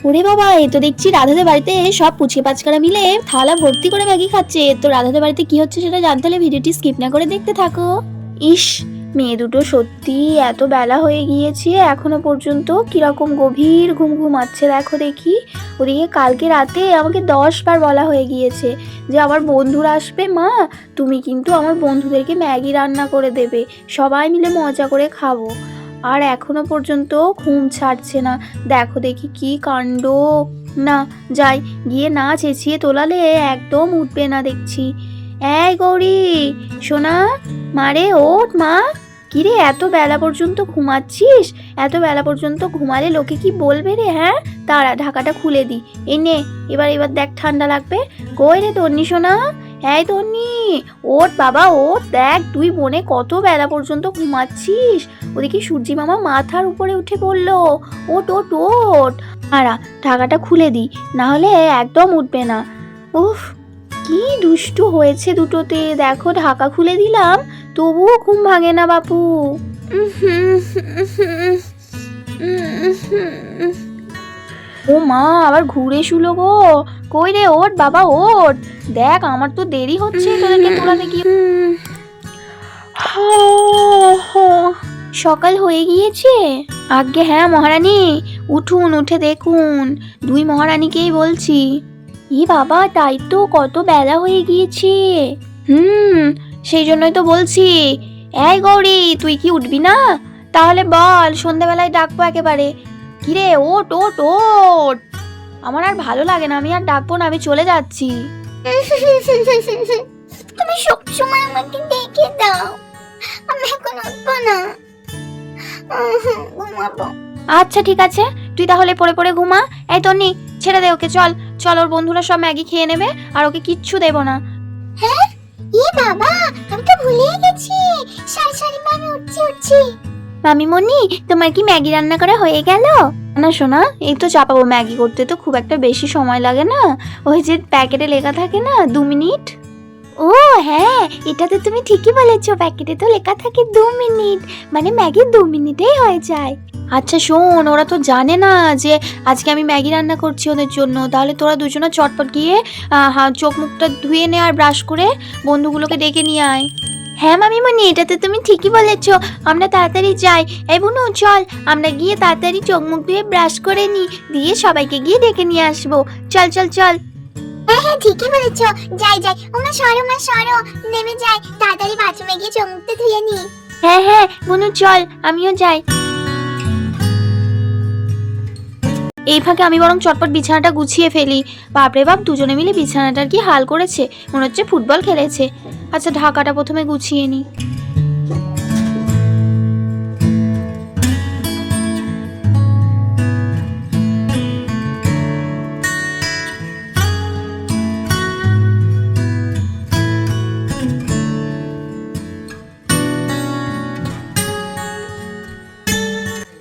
ওরে বাবা, এ তো দেখছি রাধাদের বাড়িতে সব পুচকে পাচকারা মিলে থালা ভর্তি করে ম্যাগি খাচ্ছে। তো রাধাদের বাড়িতে কি হচ্ছে সেটা জানতে হলে ভিডিওটি স্কিপ না করে দেখতে থাকো। ইস, মেয়ে দুটো সত্যি এত বেলা হয়ে গিয়েছে, এখনো পর্যন্ত কিরকম গভীর ঘুম ঘুমাচ্ছে দেখো দেখি। ওদিকে কালকে রাতে আমাকে 10 বার বলা হয়ে গিয়েছে যে আমার বন্ধুরা আসবে, মা তুমি কিন্তু আমার বন্ধুদেরকে ম্যাগি রান্না করে দেবে, সবাই মিলে মজা করে খাবো। আর এখনো পর্যন্ত ঘুম ছাড়ছে না, দেখো দেখি কি কাণ্ড। না যাই, গিয়ে না চেঁচিয়ে তোলালে একদম উঠবে না দেখছি। এই গৌরী, সোনা, মারে ওঠ মা। কিরে এত বেলা পর্যন্ত ঘুমাচ্ছিস? এত বেলা পর্যন্ত ঘুমালে লোকে কি বলবে রে? হ্যাঁ তারা ঢাকাটা খুলে দি। এই নে, এবার দেখ ঠান্ডা লাগবে। কই রে তন্নি সোনা, এই তন্নি ওঠ বাবা ওঠ, দেখ তুই বোনে কত বেলা পর্যন্ত ঘুমাচ্ছিস। ওদিকে সূর্যি মামা মাথার উপরে উঠে পড়লো। ওঠ ওঠ ওঠ, আরা ঢাকাটা খুলে দি, না হলে একদম উঠবে না। উফ, কি দুষ্টু হয়েছে দুটোতে, দেখো ঢাকা খুলে দিলাম তবুও ঘুম ভাঙে না বাপু। ও মা, আবার ঘুরে শুলো গো। কই রে, ওঠ বাবা ওঠ, দেখ আমার তো দেরি হচ্ছে তোদেরকে তোলাতে গিয়ে। সকাল হয়ে গিয়েছে? আজ্ঞে হ্যাঁ মহারানী, উঠুন, উঠে দেখুন, দুই মহারানীকেই বলছি। ই বাবা, তাই তো, কত বেলা হয়ে গিয়েছে। সেই জন্যই তো বলছি। এই গৌরী, তুই কি উঠবি না? তাহলে বল, সন্ধ্যাবেলায় ডাকবো একেবারে। কিরে ওঠ ওঠ ওঠ, আমার আর ভালো লাগে না, আমি আর ডাকবো না, আমি চলে যাচ্ছি। তুমি সবসময় আমাকে দেখে দাও, আমি এখন উঠবো না, ঘুমাবো। আচ্ছা ঠিক আছে, তুই তাহলে পড়ে পড়ে ঘুমা। এই তন্নি, ছেড়ে দে ওকে, চল চল, ওর বন্ধুরা সব ম্যাগি খেয়ে নেবে আর ওকে কিচ্ছু দেবো না। হ্যাঁ এ বাবা, আমি তো ভুলেই গেছি, সারি সারি আমি উঠছি। মামিমণি, তোমার কি ম্যাগি রান্না করা হয়ে গেল? না সোনা, এই তো চাপাবো, ম্যাগি করতে তো খুব একটা বেশি সময় লাগে না, ওই যে প্যাকেটে লেখা থাকে না 2 মিনিট। ও হ্যাঁ, এটাতে তুমি ঠিকই বলেছো, প্যাকেটে তো লেখা থাকে 2 মিনিট, মানে ম্যাগি 2 মিনিটেই হয়ে যায়। আচ্ছা শোন, ওরা তো জানে না যে আজকে আমি ম্যাগি রান্না করছি ওদের জন্য, তাহলে তোরা দুজনে চটপট গিয়ে চোখ মুখটা ধুয়ে নে আর ব্রাশ করে বন্ধুগুলোকে ডেকে নিয়ে আয়। হ্যাঁ মামিমণি, এটাতে তুমি ঠিকই বলেছ, আমরা তাড়াতাড়ি যাই। এই বুনু চল, আমরা গিয়ে তাড়াতাড়ি চোখ মুখ ধুয়ে ব্রাশ করে নি, দিয়ে সবাইকে গিয়ে ডেকে নিয়ে আসবো। চল চল চল। হ্যাঁ হ্যাঁ ঠিকই বলেছো, যাই যাই, মা সরো, নেমে যাই, তাড়াতাড়ি বাথরুমে গিয়ে চোখ মুখটা ধুয়ে নি। হ্যাঁ হ্যাঁ বুনু চল, আমিও যাই। এই ফাঁকে আমি বরং চটপট বিছানাটা গুছিয়ে ফেলি। বাপরে বাপ, দুজনে মিলে বিছানাটার কি হাল করেছে, মনে হচ্ছে ফুটবল খেলেছে। আচ্ছা ঢাকাটা প্রথমে গুছিয়ে নি।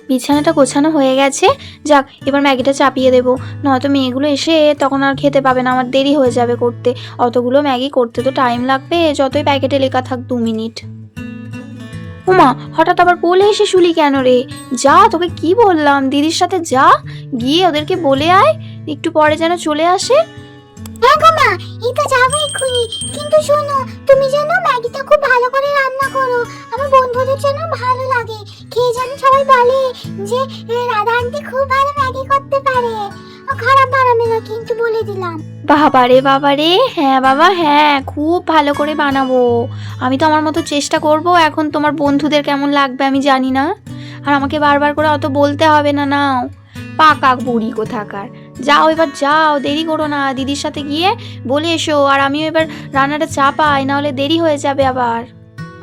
বিছানাটা গোছানো হয়ে গেছে, যাক এবার ম্যাগিটা চাপিয়ে দেবো, নয়তো মেয়েগুলো এসে তখন আর খেতে পাবে না, আমার দেরি হয়ে যাবে করতে। অতগুলো ম্যাগি করতে তো টাইম লাগবে, যতই প্যাকেটে লেখা থাক 2 মিনিট। উমা, হঠাৎ আবার বলে এসে শুলি কেন রে? যা, তোকে কি বললাম, দিদির সাথে যা, গিয়ে ওদেরকে বলে আয় একটু পরে যেন চলে আসে। হ্যাঁ গো মা, এই তো যাবো এক্ষুনি, কিন্তু শোনো, তুমি যেন ম্যাগিটা খুব ভালো করে রান্না করো, আমার বন্ধুদের যেন ভালো লাগে, খেয়ে যেন সবাই বলে যে রাধা আন্টি খুব ভালো ম্যাগি করতে পারে। খারাপ বানাবে না কিন্তু, বলে দিলাম। বাবারে, হ্যাঁ বাবা হ্যাঁ, খুব ভালো করে বানাবো। আমি তো আমার মতো চেষ্টা করব, এখন তোমার বন্ধুদের কেমন লাগবে আমি জানি না, আর আমাকে বারবার করে অত বলতে হবে না। নাও পাকা বুড়ি কোথাকার, যাও এবার যাও, দেরি করো না, দিদির সাথে গিয়ে বলে এসো, আর আমিও এবার রান্নাটা চাপাই, না হলে দেরি হয়ে যাবে আবার।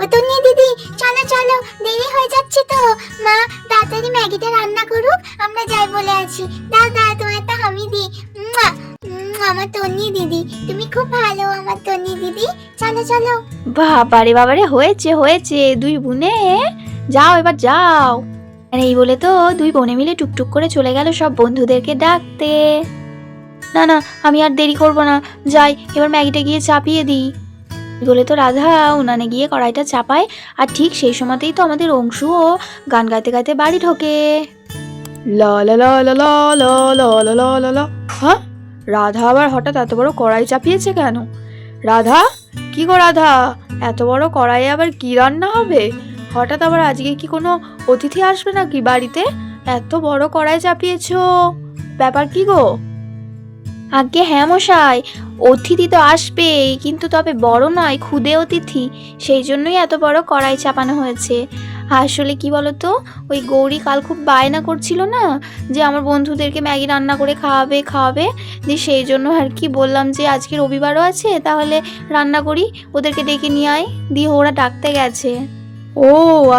ও তন্নি দিদি, চলো চলো, দেরি হয়ে যাচ্ছে তো, মা তাড়াতাড়ি ম্যাগিটা রান্না করুক, আমরা যাই বলে আছি। দাদা তোমার একটা হামি দি। আমার তন্নি দিদি, তুমি খুব ভালো আমার তন্নি দিদি, চলো চলো। বাবারে হয়েছে, দুই বোনে যাও এবার যাও। আর এই বলে তো দুই বোনে মিলে টুকটুক করে চলে গেল সব বন্ধুদেরকে ডাকতে। না না, আমি আর দেরি করব না, যাই এবার ম্যাগিটা গিয়ে চাপিয়ে দিই। বলে তো রাধা উনানে গিয়ে কড়াইটা চাপায়, আর ঠিক সেই সময়তেই তো আমাদের অংশুও গান গাইতে গাইতে বাড়ি ঢোকে। লা লা লা লা লা লা লা লা লা লা লা। হ্যাঁ, রাধা আবার হঠাৎ এত বড় কড়াই চাপিয়েছে কেন? রাধা, কি গো রাধা, এত বড় কড়াইয়ে আবার কি রান্না হবে? হঠাৎ আবার আজকে কি কোনো অতিথি আসবে নাকি বাড়িতে? এত বড় কড়াই চাপিয়েছো, ব্যাপার কি গো? আগে হ্যাঁ মশাই, অতিথি তো আসবেই, কিন্তু তবে বড় নয়, ক্ষুদে অতিথি, সেই জন্যই এত বড় কড়াই চাপানো হয়েছে। আসলে কি বলতো, ওই গৌরী কাল খুব বায়না করছিল না যে আমার বন্ধুদেরকে ম্যাগি রান্না করে খাওয়াবে খাওয়াবে, যে সেই জন্য আর কি বললাম যে আজকে রবিবারও আছে, তাহলে রান্না করি, ওদেরকে ডেকে নিয়ে আয়, দিয়ে ওরা ডাকতে গেছে। ও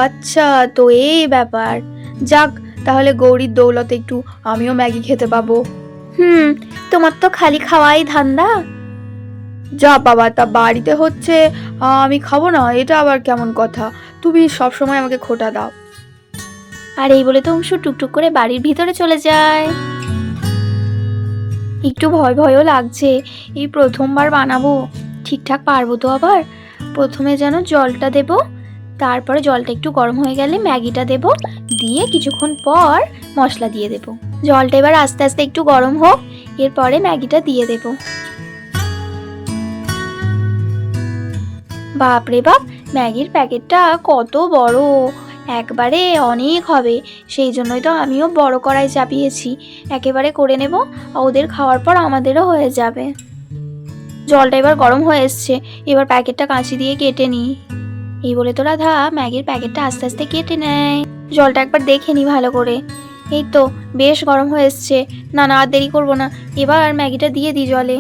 আচ্ছা, তো এই ব্যাপার। যাক, তাহলে গৌরীর দৌলতে একটু আমিও ম্যাগি খেতে পাবো। তোমার তো খালি খাওয়াই ধান্দা। যা বাবা, তা বাড়িতে হচ্ছে আমি খাবো না, এটা আবার কেমন কথা? তুমি সব সময় আমাকে খোটা দাও। আর এই বলে তো অংশু টুকটুক করে বাড়ির ভিতরে চলে যায়। একটু ভয় ভয়ও লাগছে, এই প্রথমবার বানাবো, ঠিকঠাক পারবো তো? আবার প্রথমে যেন জলটা দেব, তারপরে জলটা একটু গরম হয়ে গেলে ম্যাগিটা দেব, দিয়ে কিছুক্ষণ পর মশলা দিয়ে দেব। জলটা এবার আস্তে আস্তে একটু গরম হোক, এরপরে ম্যাগিটা দিয়ে দেব। বাপরে বাপ, ম্যাগির প্যাকেটটা কত বড়, একবারে অনেক হবে, সেই জন্যই তো আমিও বড় কড়াই চাপিয়েছি, একেবারে করে নেব, ওদের খাওয়ার পর আমাদেরও হয়ে যাবে। জলটা এবার গরম হয়ে এসছে, এবার প্যাকেটটা কাঁচি দিয়ে কেটে নিই। এই বলে তো রাধা ম্যাগির প্যাকেটটা আস্তে আস্তে কেটে নেয়। জলটা একবার দেখে নি ভালো করে, এই তো বেশ গরম হয়ে এসছে। না না, আর দেরি করবো না, এবার ম্যাগিটা দিয়ে দিই জলে।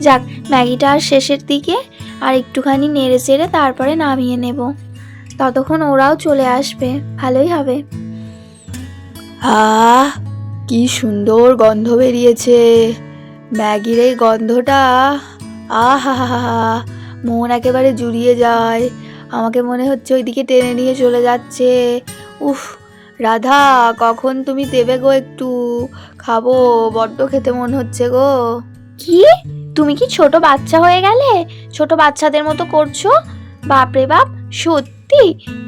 যাক, ম্যাগিটা আর শেষের দিকে, আর একটুখানি নেড়ে চেড়ে তারপরে নামিয়ে নেব, ততক্ষণ ওরাও চলে আসবে, ভালোই হবে। আহ, কি সুন্দর গন্ধ বেরিয়েছে, ম্যাগির এই গন্ধটা, আহা হা হা, মন একেবারে জুড়িয়ে যায়, আমাকে মনে হচ্ছে ওইদিকে টেনে নিয়ে চলে যাচ্ছে। উফ, রাধা কখন তুমি দেবে গো, একটু খাবো, বড্ড খেতে মন হচ্ছে গো। কি, তুমি কি ছোট বাচ্চা হয়ে গেলে? ছোট বাচ্চাদের মতো করছো? বাপরে বাপ, সত্যি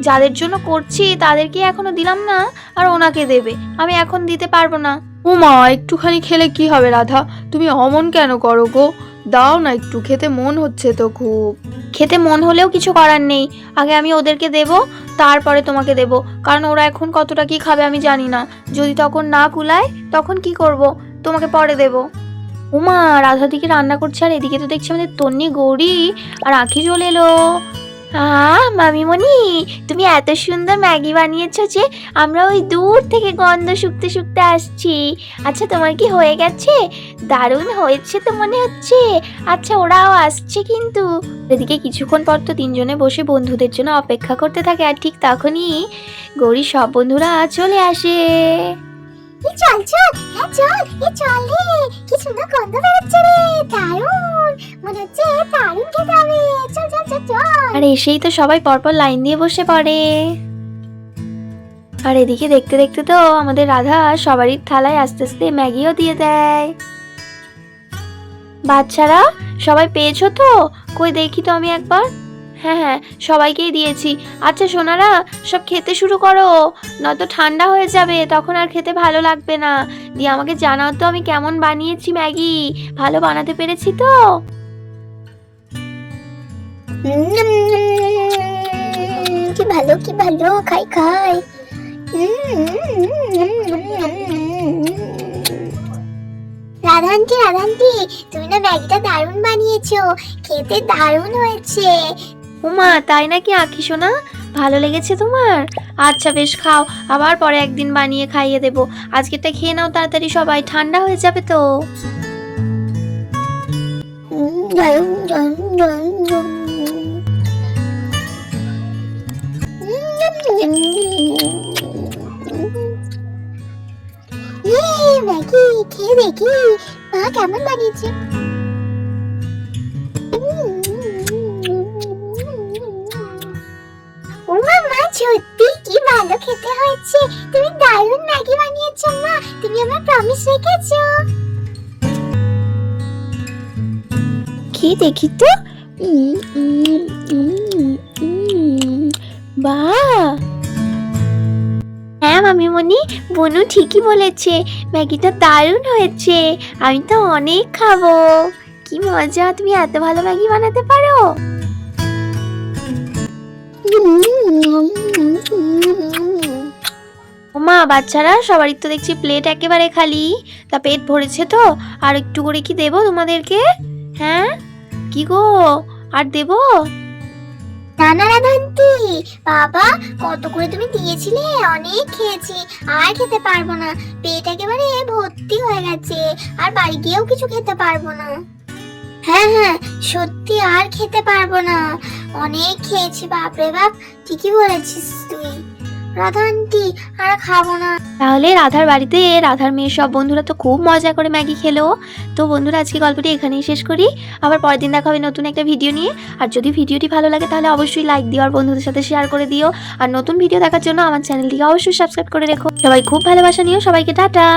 যাদের জন্য করছি তাদেরকে এখনো দিলাম না, আর ওনাকে দেবে? আমি এখন দিতে পারবো না। উমা, একটুখানি খেলে কি হবে রাধা, তুমি অমন কেন করো গো, দাও না একটু, খেতে মন হচ্ছে তো খুব। খেতে মন হলেও কিছু করার নেই, আগে আমি ওদেরকে দেব, তারপরে তোমাকে দেব, কারণ ওরা এখন কতটা কি খাবে আমি জানি না, যদি তখন না কুলায় তখন কি করব, তোমাকে পরে দেব। উমা, রাধা দিকে রান্না করছে, আর এদিকে তো দেখছি আমাদের তন্নি, গৌরী আর আঁখি চলে এলো। মামিমণি, তুমি এত সুন্দর ম্যাগি বানিয়েছো যে আমরা ওই দূর থেকে গন্ধ শুকতে শুকতে আসছি। আচ্ছা, তোমার কি হয়ে গেছে? দারুণ হয়েছে তো মনে হচ্ছে। আচ্ছা, ওরাও আসছে কিন্তু। এদিকে কিছুক্ষণ পর তো তিনজনে বসে বন্ধুদের জন্য অপেক্ষা করতে থাকে, আর ঠিক তখনই গৌরীর সব বন্ধুরা চলে আসে। চল চল, হ্যাঁ চল, চল রে, কি সুন্দর গন্ধ বেরোচ্ছে রে, দারুণ, মনে হচ্ছে দারুণ খেতে হবে, চল চল চল চল। আর এসেই তো সবাই পরপর লাইন দিয়ে বসে পড়ে, আর এদিকে দেখতে দেখতে তো আমাদের রাধা সবারই থালায় আস্তে আস্তে ম্যাগিও দিয়ে দেয়। বাচ্চারা সবাই পেয়েছো তো? কই দেখি তো আমি একবার। হ্যাঁ হ্যাঁ, সবাইকেই দিয়েছি। আচ্ছা সোনারা, সব খেতে শুরু করো, নয়তো ঠান্ডা হয়ে যাবে, তখন আর খেতে ভালো লাগবে না। দিয়ে আমাকে জানাও তো আমি কেমন বানিয়েছি ম্যাগি, ভালো বানাতে পেরেছি তো? কি ভালো, কি ভালো, খাই খাই। রাধান্তি, রাধান্তি, তুমি না ম্যাগিটা দারুণ বানিয়েছো, খেতে দারুণ হয়েছে। উমা তাই নাকি আঁখি সোনা, ভালো লেগেছে তোমার? আচ্ছা বেশ খাও, আবার পরে একদিন বানিয়ে খাইয়ে দেবো। আজকেরটা খেয়ে নাও তাড়াতাড়ি, সবাই ঠান্ডা হয়ে যাবে তো। ম্যাগি খেয়ে দেখি মা কেমন বানিয়েছে। ওমা মা, সত্যি কি ভালো খেতে হয়েছে। তুমি দারুণ ম্যাগি বানিয়েছো মা, তুমি আমার প্রমিস রেখেছো। খেয়ে দেখি তো। বাহ, হ্যাঁ মামিমণি, বনু ঠিকই বলেছে, ম্যাগিটা দারুণ হয়েছে। আমি তো অনেক খাবো। কি মজা, তুমি এত ভালো ম্যাগি বানাতে পারো। ওমা বাচ্চারা, সবারই তো দেখছি প্লেট একেবারে খালি, তা পেট ভরেছে তো? আর একটু করে কি দেবো তোমাদেরকে? হ্যাঁ কি গো, আর দেবো? নানা রাধান্তি, বাবা কত করে তুমি দিয়েছিলে, অনেক খেয়েছি, আর খেতে পারবো না। পেট একেবারে ভর্তি হয়ে গেছে, আর বাড়ি গিয়েও কিছু খেতে পারবো না। হ্যাঁ হ্যাঁ, সত্যি আর খেতে পারবো না, অনেক খেয়েছি। বাপরে বাপ, ঠিকই বলেছিস তুই রাধান্তি, আর খাবো না। তাহলে রাধার বাড়িতে রাধার মেয়ের সব বন্ধুরা তো খুব মজা করে ম্যাগি খেলো। তো বন্ধুরা, আজকে গল্পটি এখানেই শেষ করি। আবার পরের দিন দেখা হবে নতুন একটা ভিডিও নিয়ে। আর যদি ভিডিওটি ভালো লাগে তাহলে অবশ্যই লাইক দিও, আর বন্ধুদের সাথে শেয়ার করে দিও। আর নতুন ভিডিও দেখার জন্য আমার চ্যানেলটিকে অবশ্যই সাবস্ক্রাইব করে রেখো। সবাই খুব ভালোবাসা নিও, সবাইকে টাটা।